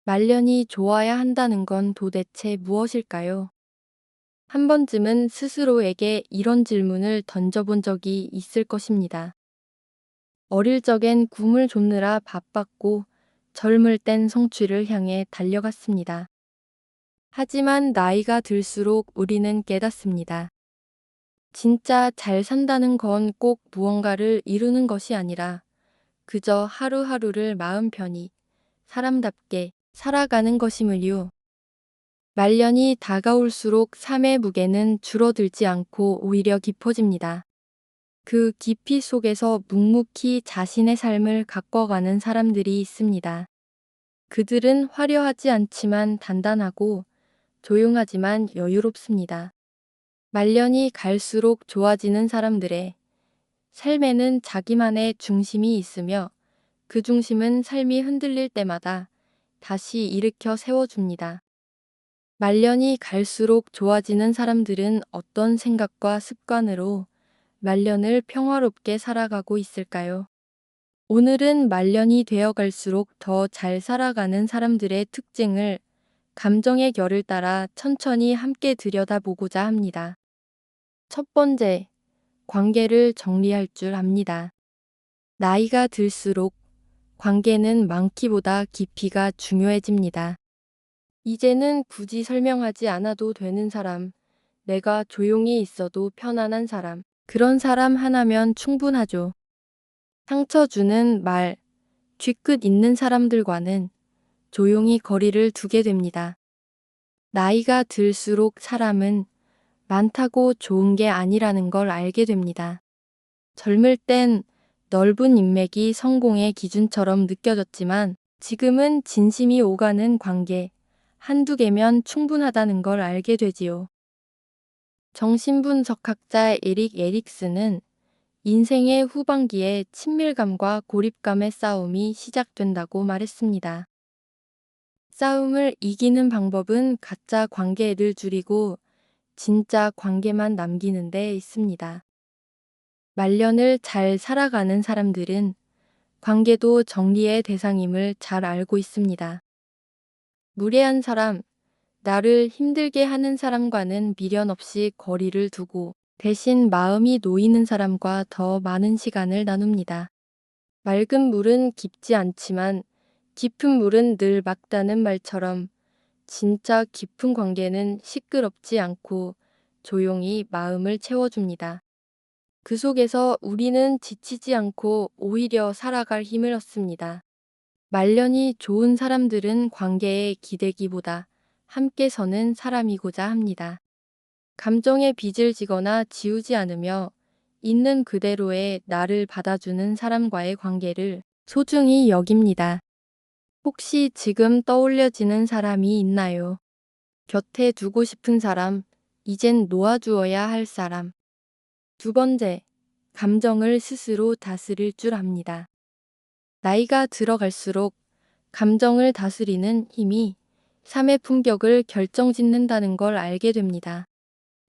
말년이 좋아야 한다는 건 도대체 무엇일까요? 한 번쯤은 스스로에게 이런 질문을 던져본 적이 있을 것입니다. 어릴 적엔 꿈을 좇느라 바빴고 젊을 땐 성취를 향해 달려갔습니다. 하지만 나이가 들수록 우리는 깨닫습니다. 진짜 잘 산다는 건 꼭 무언가를 이루는 것이 아니라 그저 하루하루를 마음 편히 사람답게 살아가는 것임을요. 말년이 다가올수록 삶의 무게는 줄어들지 않고 오히려 깊어집니다. 그 깊이 속에서 묵묵히 자신의 삶을 가꿔가는 사람들이 있습니다. 그들은 화려하지 않지만 단단하고 조용하지만 여유롭습니다. 말년이 갈수록 좋아지는 사람들의 삶에는 자기만의 중심이 있으며 그 중심은 삶이 흔들릴 때마다 다시 일으켜 세워줍니다. 말년이 갈수록 좋아지는 사람들은 어떤 생각과 습관으로 말년을 평화롭게 살아가고 있을까요? 오늘은 말년이 되어 갈수록 더 잘 살아가는 사람들의 특징을 감정의 결을 따라 천천히 함께 들여다보고자 합니다. 첫 번째, 관계를 정리할 줄 압니다. 나이가 들수록 관계는 많기보다 깊이가 중요해집니다. 이제는 굳이 설명하지 않아도 되는 사람, 내가 조용히 있어도 편안한 사람, 그런 사람 하나면 충분하죠. 상처 주는 말, 뒤끝 있는 사람들과는 조용히 거리를 두게 됩니다. 나이가 들수록 사람은 많다고 좋은 게 아니라는 걸 알게 됩니다. 젊을 땐 넓은 인맥이 성공의 기준처럼 느껴졌지만 지금은 진심이 오가는 관계, 한두 개면 충분하다는 걸 알게 되지요. 정신분석학자 에릭 에릭스는 인생의 후반기에 친밀감과 고립감의 싸움이 시작된다고 말했습니다. 싸움을 이기는 방법은 가짜 관계를 줄이고 진짜 관계만 남기는 데 있습니다. 말년을 잘 살아가는 사람들은 관계도 정리의 대상임을 잘 알고 있습니다. 무례한 사람, 나를 힘들게 하는 사람과는 미련 없이 거리를 두고 대신 마음이 놓이는 사람과 더 많은 시간을 나눕니다. 맑은 물은 깊지 않지만 깊은 물은 늘 맑다는 말처럼 진짜 깊은 관계는 시끄럽지 않고 조용히 마음을 채워줍니다. 그 속에서 우리는 지치지 않고 오히려 살아갈 힘을 얻습니다. 말년이 좋은 사람들은 관계에 기대기보다 함께 서는 사람이고자 합니다. 감정의 빚을 지거나 지우지 않으며 있는 그대로의 나를 받아주는 사람과의 관계를 소중히 여깁니다. 혹시 지금 떠올려지는 사람이 있나요? 곁에 두고 싶은 사람, 이젠 놓아주어야 할 사람. 두 번째, 감정을 스스로 다스릴 줄 압니다. 나이가 들어갈수록 감정을 다스리는 힘이 삶의 품격을 결정짓는다는 걸 알게 됩니다.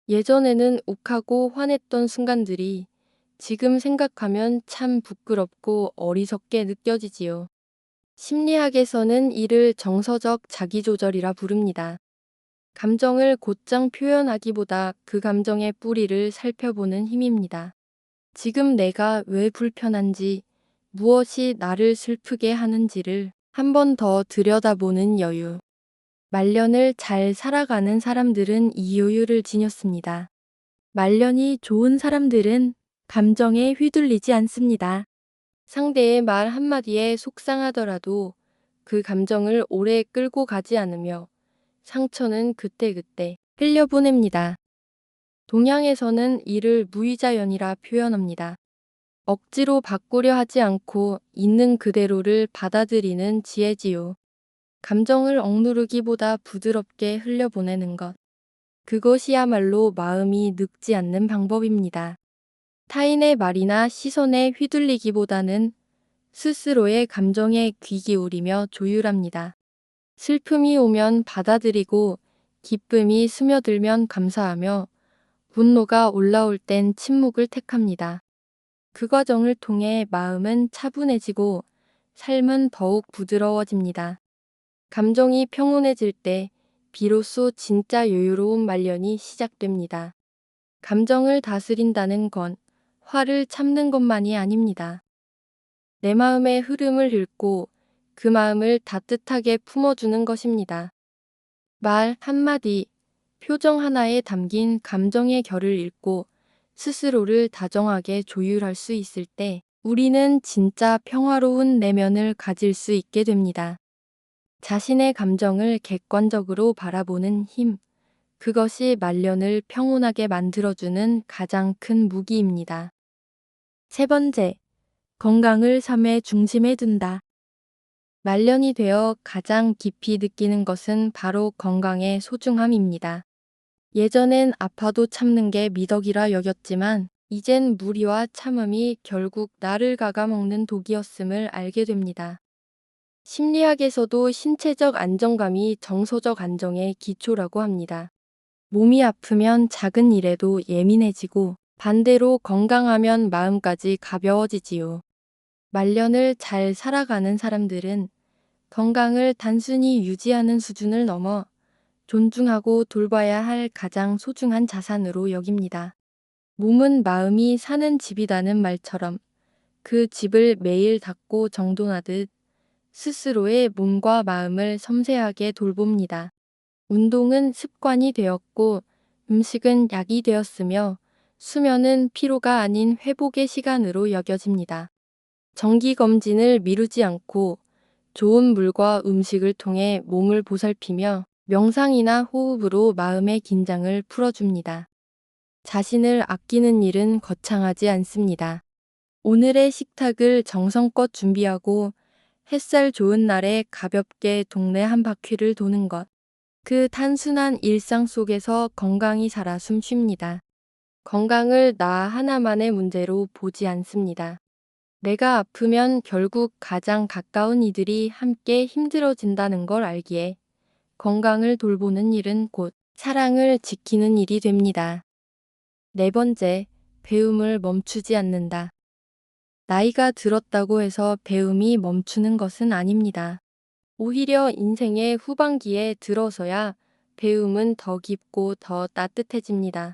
예전에는 욱하고 화냈던 순간들이 지금 생각하면 참 부끄럽고 어리석게 느껴지지요. 심리학에서는 이를 정서적 자기조절이라 부릅니다. 감정을 곧장 표현하기보다 그 감정의 뿌리를 살펴보는 힘입니다. 지금 내가 왜 불편한지, 무엇이 나를 슬프게 하는지를 한 번 더 들여다보는 여유. 말년을 잘 살아가는 사람들은 이 여유를 지녔습니다. 말년이 좋은 사람들은 감정에 휘둘리지 않습니다. 상대의 말 한마디에 속상하더라도 그 감정을 오래 끌고 가지 않으며 상처는 그때그때 흘려보냅니다. 동양에서는 이를 무의자연이라 표현합니다. 억지로 바꾸려 하지 않고 있는 그대로를 받아들이는 지혜지요. 감정을 억누르기보다 부드럽게 흘려보내는 것. 그것이야말로 마음이 늙지 않는 방법입니다. 타인의 말이나 시선에 휘둘리기보다는 스스로의 감정에 귀 기울이며 조율합니다. 슬픔이 오면 받아들이고 기쁨이 스며들면 감사하며 분노가 올라올 땐 침묵을 택합니다. 그 과정을 통해 마음은 차분해지고 삶은 더욱 부드러워집니다. 감정이 평온해질 때 비로소 진짜 여유로운 말년이 시작됩니다. 감정을 다스린다는 건 화를 참는 것만이 아닙니다. 내 마음의 흐름을 읽고 그 마음을 따뜻하게 품어주는 것입니다. 말 한마디, 표정 하나에 담긴 감정의 결을 읽고 스스로를 다정하게 조율할 수 있을 때 우리는 진짜 평화로운 내면을 가질 수 있게 됩니다. 자신의 감정을 객관적으로 바라보는 힘, 그것이 말년을 평온하게 만들어주는 가장 큰 무기입니다. 세 번째, 건강을 삶의 중심에 둔다. 말년이 되어 가장 깊이 느끼는 것은 바로 건강의 소중함입니다. 예전엔 아파도 참는 게 미덕이라 여겼지만 이젠 무리와 참음이 결국 나를 갉아먹는 독이었음을 알게 됩니다. 심리학에서도 신체적 안정감이 정서적 안정의 기초라고 합니다. 몸이 아프면 작은 일에도 예민해지고 반대로 건강하면 마음까지 가벼워지지요. 말년을 잘 살아가는 사람들은 건강을 단순히 유지하는 수준을 넘어 존중하고 돌봐야 할 가장 소중한 자산으로 여깁니다. 몸은 마음이 사는 집이라는 말처럼 그 집을 매일 닦고 정돈하듯 스스로의 몸과 마음을 섬세하게 돌봅니다. 운동은 습관이 되었고 음식은 약이 되었으며 수면은 피로가 아닌 회복의 시간으로 여겨집니다. 정기검진을 미루지 않고 좋은 물과 음식을 통해 몸을 보살피며 명상이나 호흡으로 마음의 긴장을 풀어줍니다. 자신을 아끼는 일은 거창하지 않습니다. 오늘의 식탁을 정성껏 준비하고 햇살 좋은 날에 가볍게 동네 한 바퀴를 도는 것. 그 단순한 일상 속에서 건강이 살아 숨쉽니다. 건강을 나 하나만의 문제로 보지 않습니다. 내가 아프면 결국 가장 가까운 이들이 함께 힘들어진다는 걸 알기에 건강을 돌보는 일은 곧 사랑을 지키는 일이 됩니다. 네 번째, 배움을 멈추지 않는다. 나이가 들었다고 해서 배움이 멈추는 것은 아닙니다. 오히려 인생의 후반기에 들어서야 배움은 더 깊고 더 따뜻해집니다.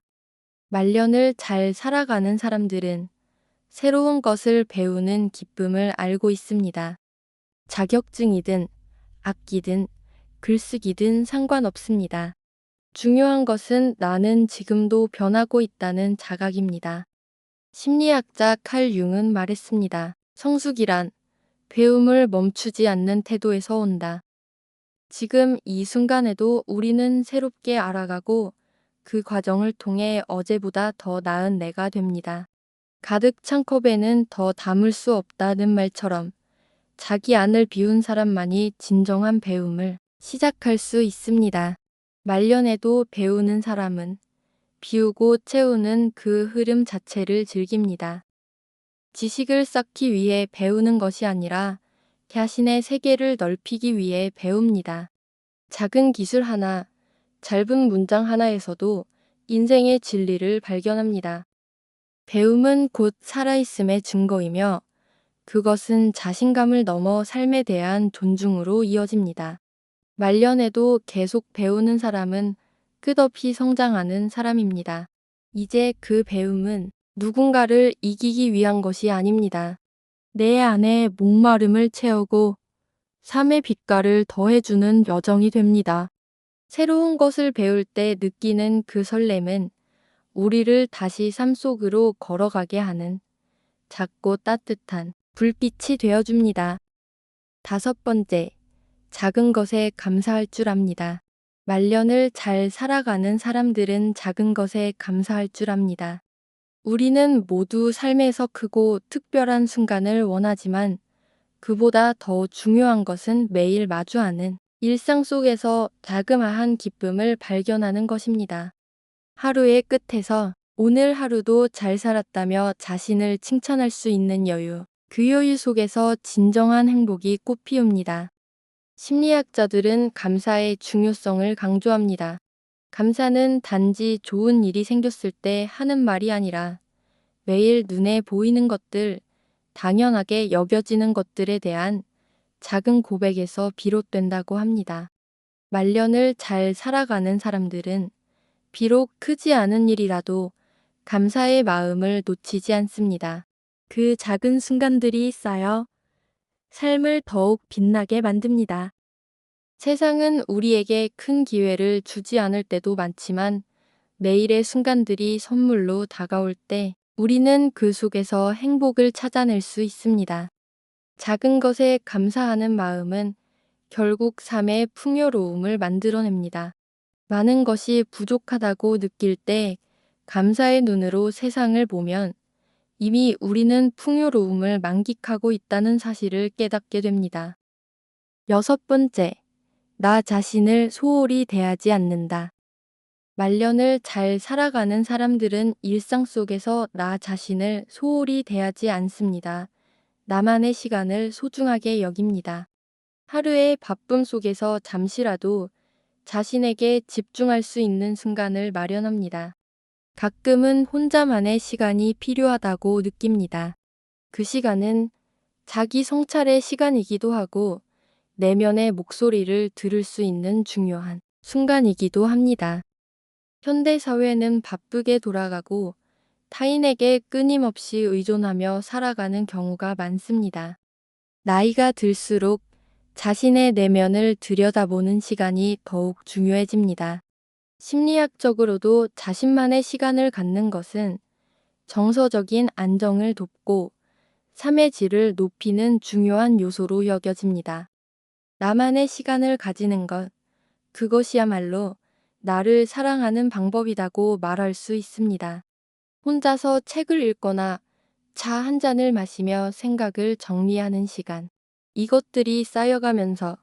말년을 잘 살아가는 사람들은 새로운 것을 배우는 기쁨을 알고 있습니다. 자격증이든 악기든 글쓰기든 상관없습니다. 중요한 것은 나는 지금도 변하고 있다는 자각입니다. 심리학자 칼 융은 말했습니다. 성숙이란 배움을 멈추지 않는 태도에서 온다. 지금 이 순간에도 우리는 새롭게 알아가고 그 과정을 통해 어제보다 더 나은 내가 됩니다. 가득 찬 컵에는 더 담을 수 없다는 말처럼 자기 안을 비운 사람만이 진정한 배움을 시작할 수 있습니다. 말년에도 배우는 사람은 비우고 채우는 그 흐름 자체를 즐깁니다. 지식을 쌓기 위해 배우는 것이 아니라 자신의 세계를 넓히기 위해 배웁니다. 작은 기술 하나, 짧은 문장 하나에서도 인생의 진리를 발견합니다. 배움은 곧 살아있음의 증거이며 그것은 자신감을 넘어 삶에 대한 존중으로 이어집니다. 말년에도 계속 배우는 사람은 끝없이 성장하는 사람입니다. 이제 그 배움은 누군가를 이기기 위한 것이 아닙니다. 내 안에 목마름을 채우고 삶의 빛깔을 더해주는 여정이 됩니다. 새로운 것을 배울 때 느끼는 그 설렘은 우리를 다시 삶 속으로 걸어가게 하는 작고 따뜻한 불빛이 되어줍니다. 다섯 번째, 작은 것에 감사할 줄 압니다. 말년을 잘 살아가는 사람들은 작은 것에 감사할 줄 압니다. 우리는 모두 삶에서 크고 특별한 순간을 원하지만 그보다 더 중요한 것은 매일 마주하는 일상 속에서 자그마한 기쁨을 발견하는 것입니다. 하루의 끝에서 오늘 하루도 잘 살았다며 자신을 칭찬할 수 있는 여유, 그 여유 속에서 진정한 행복이 꽃피웁니다. 심리학자들은 감사의 중요성을 강조합니다. 감사는 단지 좋은 일이 생겼을 때 하는 말이 아니라 매일 눈에 보이는 것들, 당연하게 여겨지는 것들에 대한 작은 고백에서 비롯된다고 합니다. 말년을 잘 살아가는 사람들은 비록 크지 않은 일이라도 감사의 마음을 놓치지 않습니다. 그 작은 순간들이 쌓여 삶을 더욱 빛나게 만듭니다. 세상은 우리에게 큰 기회를 주지 않을 때도 많지만 매일의 순간들이 선물로 다가올 때 우리는 그 속에서 행복을 찾아낼 수 있습니다. 작은 것에 감사하는 마음은 결국 삶의 풍요로움을 만들어냅니다. 많은 것이 부족하다고 느낄 때 감사의 눈으로 세상을 보면 이미 우리는 풍요로움을 만끽하고 있다는 사실을 깨닫게 됩니다. 여섯 번째, 나 자신을 소홀히 대하지 않는다. 말년을 잘 살아가는 사람들은 일상 속에서 나 자신을 소홀히 대하지 않습니다. 나만의 시간을 소중하게 여깁니다. 하루의 바쁨 속에서 잠시라도 자신에게 집중할 수 있는 순간을 마련합니다. 가끔은 혼자만의 시간이 필요하다고 느낍니다. 그 시간은 자기 성찰의 시간이기도 하고 내면의 목소리를 들을 수 있는 중요한 순간이기도 합니다. 현대 사회는 바쁘게 돌아가고 타인에게 끊임없이 의존하며 살아가는 경우가 많습니다. 나이가 들수록 자신의 내면을 들여다보는 시간이 더욱 중요해집니다. 심리학적으로도 자신만의 시간을 갖는 것은 정서적인 안정을 돕고 삶의 질을 높이는 중요한 요소로 여겨집니다. 나만의 시간을 가지는 것, 그것이야말로 나를 사랑하는 방법이라고 말할 수 있습니다. 혼자서 책을 읽거나 차 한 잔을 마시며 생각을 정리하는 시간. 이것들이 쌓여가면서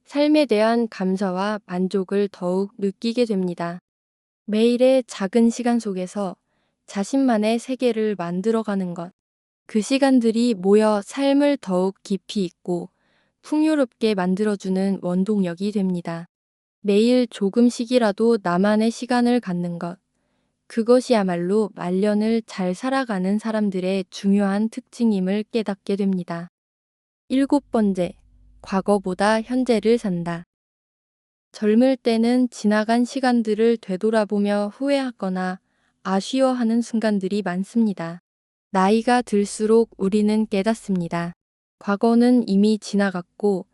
삶에 대한 감사와 만족을 더욱 느끼게 됩니다. 매일의 작은 시간 속에서 자신만의 세계를 만들어가는 것. 그 시간들이 모여 삶을 더욱 깊이 있고 풍요롭게 만들어주는 원동력이 됩니다. 매일 조금씩이라도 나만의 시간을 갖는 것. 그것이야말로 말년을 잘 살아가는 사람들의 중요한 특징임을 깨닫게 됩니다. 일곱 번째, 과거보다 현재를 산다. 젊을 때는 지나간 시간들을 되돌아보며 후회하거나 아쉬워하는 순간들이 많습니다. 나이가 들수록 우리는 깨닫습니다. 과거는 이미 지나갔고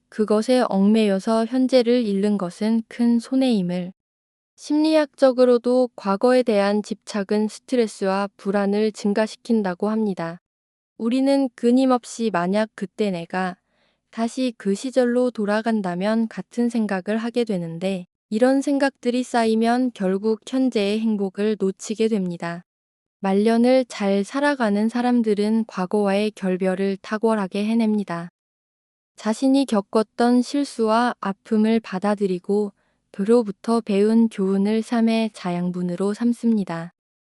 그것에 얽매여서 현재를 잃는 것은 큰 손해임을. 심리학적으로도 과거에 대한 집착은 스트레스와 불안을 증가시킨다고 합니다. 우리는 끊임없이 만약 그때 내가 다시 그 시절로 돌아간다면 같은 생각을 하게 되는데 이런 생각들이 쌓이면 결국 현재의 행복을 놓치게 됩니다. 말년을 잘 살아가는 사람들은 과거와의 결별을 탁월하게 해냅니다. 자신이 겪었던 실수와 아픔을 받아들이고 그로부터 배운 교훈을 삶의 자양분으로 삼습니다.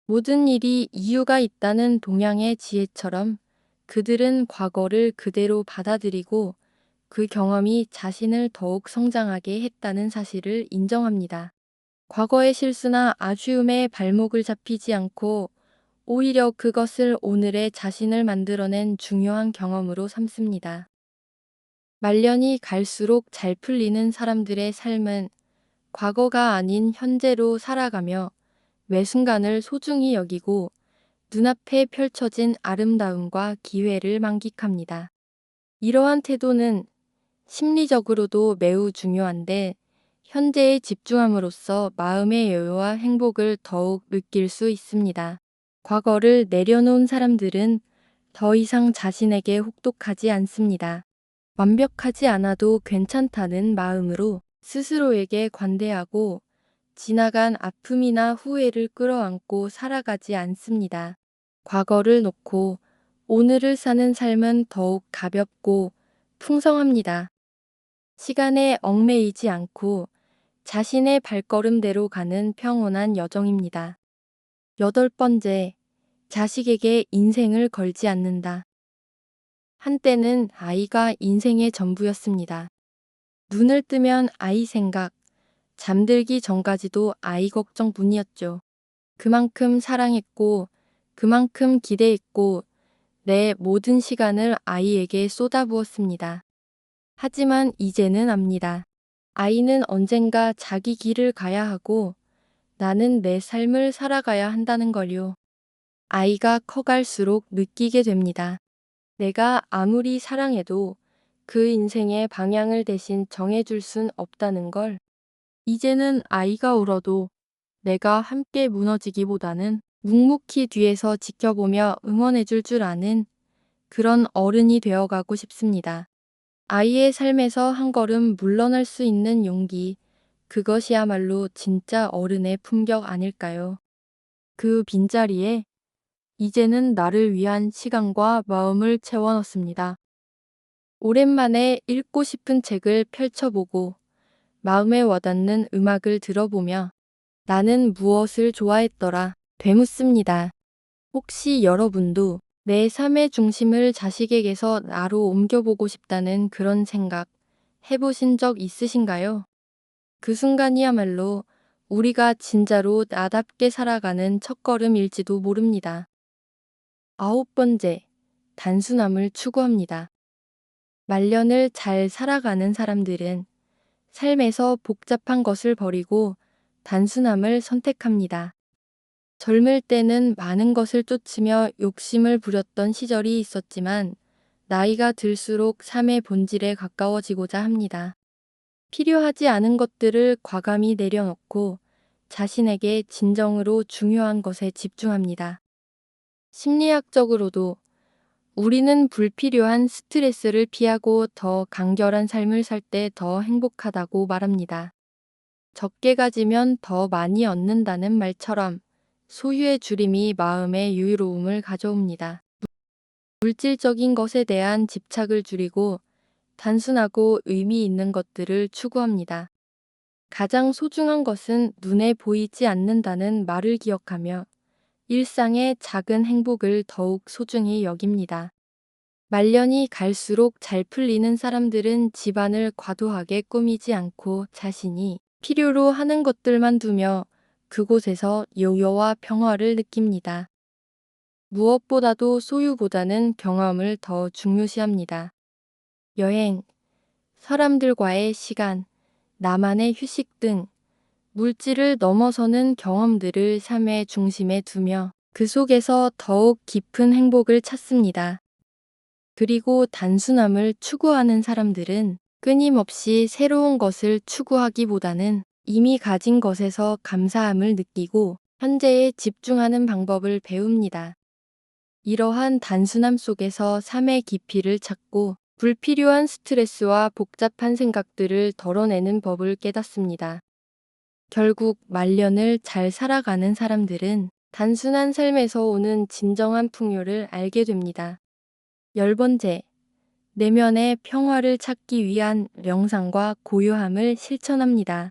모든 일이 이유가 있다는 동양의 지혜처럼 그들은 과거를 그대로 받아들이고 그 경험이 자신을 더욱 성장하게 했다는 사실을 인정합니다. 과거의 실수나 아쉬움에 발목을 잡히지 않고 오히려 그것을 오늘의 자신을 만들어낸 중요한 경험으로 삼습니다. 말년이 갈수록 잘 풀리는 사람들의 삶은 과거가 아닌 현재로 살아가며 매 순간을 소중히 여기고 눈앞에 펼쳐진 아름다움과 기회를 만끽합니다. 이러한 태도는 심리적으로도 매우 중요한데 현재에 집중함으로써 마음의 여유와 행복을 더욱 느낄 수 있습니다. 과거를 내려놓은 사람들은 더 이상 자신에게 혹독하지 않습니다. 완벽하지 않아도 괜찮다는 마음으로 스스로에게 관대하고 지나간 아픔이나 후회를 끌어안고 살아가지 않습니다. 과거를 놓고 오늘을 사는 삶은 더욱 가볍고 풍성합니다. 시간에 얽매이지 않고 자신의 발걸음대로 가는 평온한 여정입니다. 여덟 번째, 자식에게 인생을 걸지 않는다. 한때는 아이가 인생의 전부였습니다. 눈을 뜨면 아이 생각, 잠들기 전까지도 아이 걱정뿐이었죠. 그만큼 사랑했고, 그만큼 기대했고, 내 모든 시간을 아이에게 쏟아부었습니다. 하지만 이제는 압니다. 아이는 언젠가 자기 길을 가야 하고 나는 내 삶을 살아가야 한다는 걸요. 아이가 커갈수록 느끼게 됩니다. 내가 아무리 사랑해도 그 인생의 방향을 대신 정해줄 순 없다는 걸. 이제는 아이가 울어도 내가 함께 무너지기보다는 묵묵히 뒤에서 지켜보며 응원해줄 줄 아는 그런 어른이 되어가고 싶습니다. 아이의 삶에서 한 걸음 물러날 수 있는 용기, 그것이야말로 진짜 어른의 품격 아닐까요? 그 빈자리에 이제는 나를 위한 시간과 마음을 채워넣습니다. 오랜만에 읽고 싶은 책을 펼쳐보고 마음에 와닿는 음악을 들어보며 나는 무엇을 좋아했더라 되묻습니다. 혹시 여러분도 내 삶의 중심을 자식에게서 나로 옮겨보고 싶다는 그런 생각 해보신 적 있으신가요? 그 순간이야말로 우리가 진짜로 나답게 살아가는 첫걸음일지도 모릅니다. 9번째, 단순함을 추구합니다. 말년을 잘 살아가는 사람들은 삶에서 복잡한 것을 버리고 단순함을 선택합니다. 젊을 때는 많은 것을 쫓으며 욕심을 부렸던 시절이 있었지만 나이가 들수록 삶의 본질에 가까워지고자 합니다. 필요하지 않은 것들을 과감히 내려놓고 자신에게 진정으로 중요한 것에 집중합니다. 심리학적으로도 우리는 불필요한 스트레스를 피하고 더 간결한 삶을 살 때 더 행복하다고 말합니다. 적게 가지면 더 많이 얻는다는 말처럼 소유의 줄임이 마음의 여유로움을 가져옵니다. 물질적인 것에 대한 집착을 줄이고 단순하고 의미 있는 것들을 추구합니다. 가장 소중한 것은 눈에 보이지 않는다는 말을 기억하며 일상의 작은 행복을 더욱 소중히 여깁니다. 말년이 갈수록 잘 풀리는 사람들은 집안을 과도하게 꾸미지 않고 자신이 필요로 하는 것들만 두며 그곳에서 여유와 평화를 느낍니다. 무엇보다도 소유보다는 경험을 더 중요시합니다. 여행, 사람들과의 시간, 나만의 휴식 등 물질을 넘어서는 경험들을 삶의 중심에 두며 그 속에서 더욱 깊은 행복을 찾습니다. 그리고 단순함을 추구하는 사람들은 끊임없이 새로운 것을 추구하기보다는 이미 가진 것에서 감사함을 느끼고 현재에 집중하는 방법을 배웁니다. 이러한 단순함 속에서 삶의 깊이를 찾고 불필요한 스트레스와 복잡한 생각들을 덜어내는 법을 깨닫습니다. 결국 말년을 잘 살아가는 사람들은 단순한 삶에서 오는 진정한 풍요를 알게 됩니다. 10번째, 내면의 평화를 찾기 위한 명상과 고요함을 실천합니다.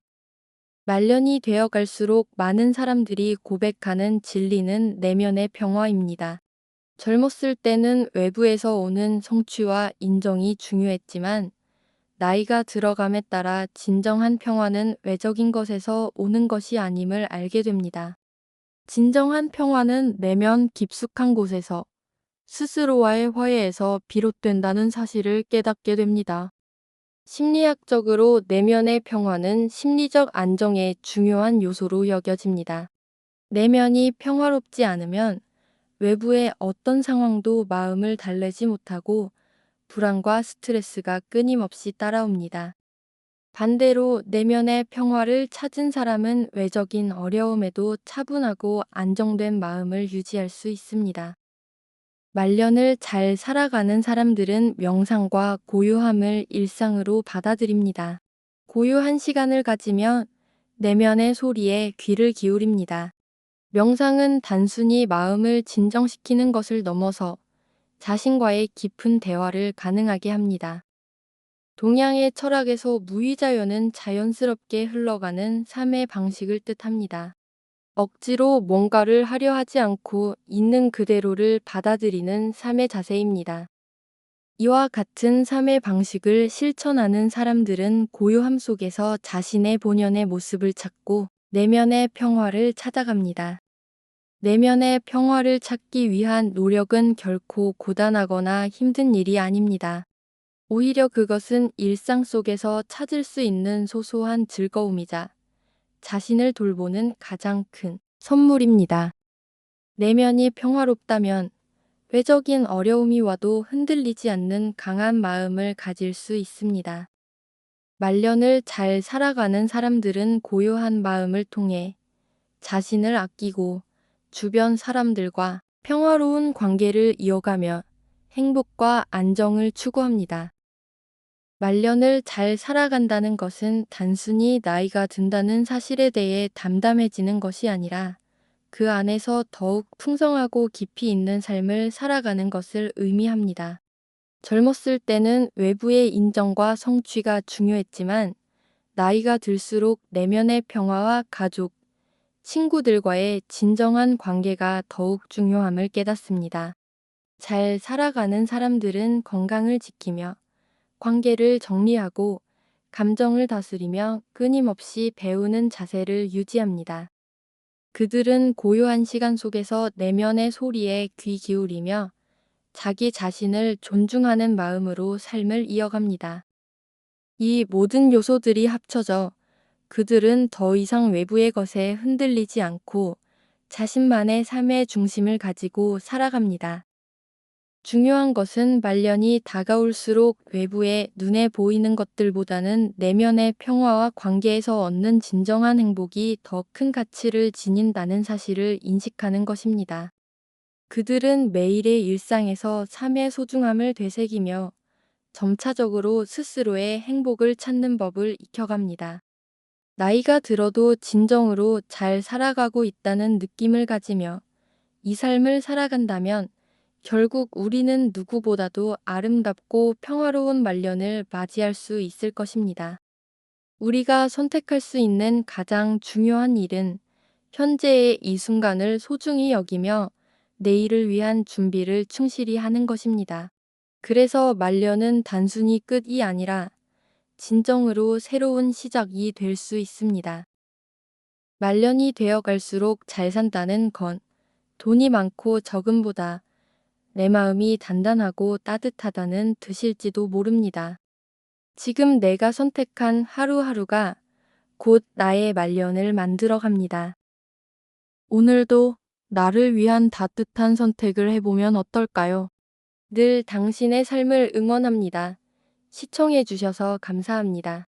말년이 되어 갈수록 많은 사람들이 고백하는 진리는 내면의 평화입니다. 젊었을 때는 외부에서 오는 성취와 인정이 중요했지만 나이가 들어감에 따라 진정한 평화는 외적인 것에서 오는 것이 아님을 알게 됩니다. 진정한 평화는 내면 깊숙한 곳에서 스스로와의 화해에서 비롯된다는 사실을 깨닫게 됩니다. 심리학적으로 내면의 평화는 심리적 안정의 중요한 요소로 여겨집니다. 내면이 평화롭지 않으면 외부의 어떤 상황도 마음을 달래지 못하고 불안과 스트레스가 끊임없이 따라옵니다. 반대로 내면의 평화를 찾은 사람은 외적인 어려움에도 차분하고 안정된 마음을 유지할 수 있습니다. 말년을 잘 살아가는 사람들은 명상과 고요함을 일상으로 받아들입니다. 고요한 시간을 가지며 내면의 소리에 귀를 기울입니다. 명상은 단순히 마음을 진정시키는 것을 넘어서 자신과의 깊은 대화를 가능하게 합니다. 동양의 철학에서 무의자연은 자연스럽게 흘러가는 삶의 방식을 뜻합니다. 억지로 뭔가를 하려 하지 않고 있는 그대로를 받아들이는 삶의 자세입니다. 이와 같은 삶의 방식을 실천하는 사람들은 고요함 속에서 자신의 본연의 모습을 찾고 내면의 평화를 찾아갑니다. 내면의 평화를 찾기 위한 노력은 결코 고단하거나 힘든 일이 아닙니다. 오히려 그것은 일상 속에서 찾을 수 있는 소소한 즐거움이자 자신을 돌보는 가장 큰 선물입니다. 내면이 평화롭다면 외적인 어려움이 와도 흔들리지 않는 강한 마음을 가질 수 있습니다. 말년을 잘 살아가는 사람들은 고요한 마음을 통해 자신을 아끼고 주변 사람들과 평화로운 관계를 이어가며 행복과 안정을 추구합니다. 말년을 잘 살아간다는 것은 단순히 나이가 든다는 사실에 대해 담담해지는 것이 아니라 그 안에서 더욱 풍성하고 깊이 있는 삶을 살아가는 것을 의미합니다. 젊었을 때는 외부의 인정과 성취가 중요했지만 나이가 들수록 내면의 평화와 가족, 친구들과의 진정한 관계가 더욱 중요함을 깨닫습니다. 잘 살아가는 사람들은 건강을 지키며 관계를 정리하고 감정을 다스리며 끊임없이 배우는 자세를 유지합니다. 그들은 고요한 시간 속에서 내면의 소리에 귀 기울이며 자기 자신을 존중하는 마음으로 삶을 이어갑니다. 이 모든 요소들이 합쳐져 그들은 더 이상 외부의 것에 흔들리지 않고 자신만의 삶의 중심을 가지고 살아갑니다. 중요한 것은 말년이 다가올수록 외부의 눈에 보이는 것들보다는 내면의 평화와 관계에서 얻는 진정한 행복이 더 큰 가치를 지닌다는 사실을 인식하는 것입니다. 그들은 매일의 일상에서 삶의 소중함을 되새기며 점차적으로 스스로의 행복을 찾는 법을 익혀갑니다. 나이가 들어도 진정으로 잘 살아가고 있다는 느낌을 가지며 이 삶을 살아간다면 결국 우리는 누구보다도 아름답고 평화로운 말년을 맞이할 수 있을 것입니다. 우리가 선택할 수 있는 가장 중요한 일은 현재의 이 순간을 소중히 여기며 내일을 위한 준비를 충실히 하는 것입니다. 그래서 말년은 단순히 끝이 아니라 진정으로 새로운 시작이 될 수 있습니다. 말년이 되어 갈수록 잘 산다는 건 돈이 많고 적음보다 내 마음이 단단하고 따뜻하다는 뜻일지도 모릅니다. 지금 내가 선택한 하루하루가 곧 나의 말년을 만들어 갑니다. 오늘도 나를 위한 따뜻한 선택을 해보면 어떨까요? 늘 당신의 삶을 응원합니다. 시청해 주셔서 감사합니다.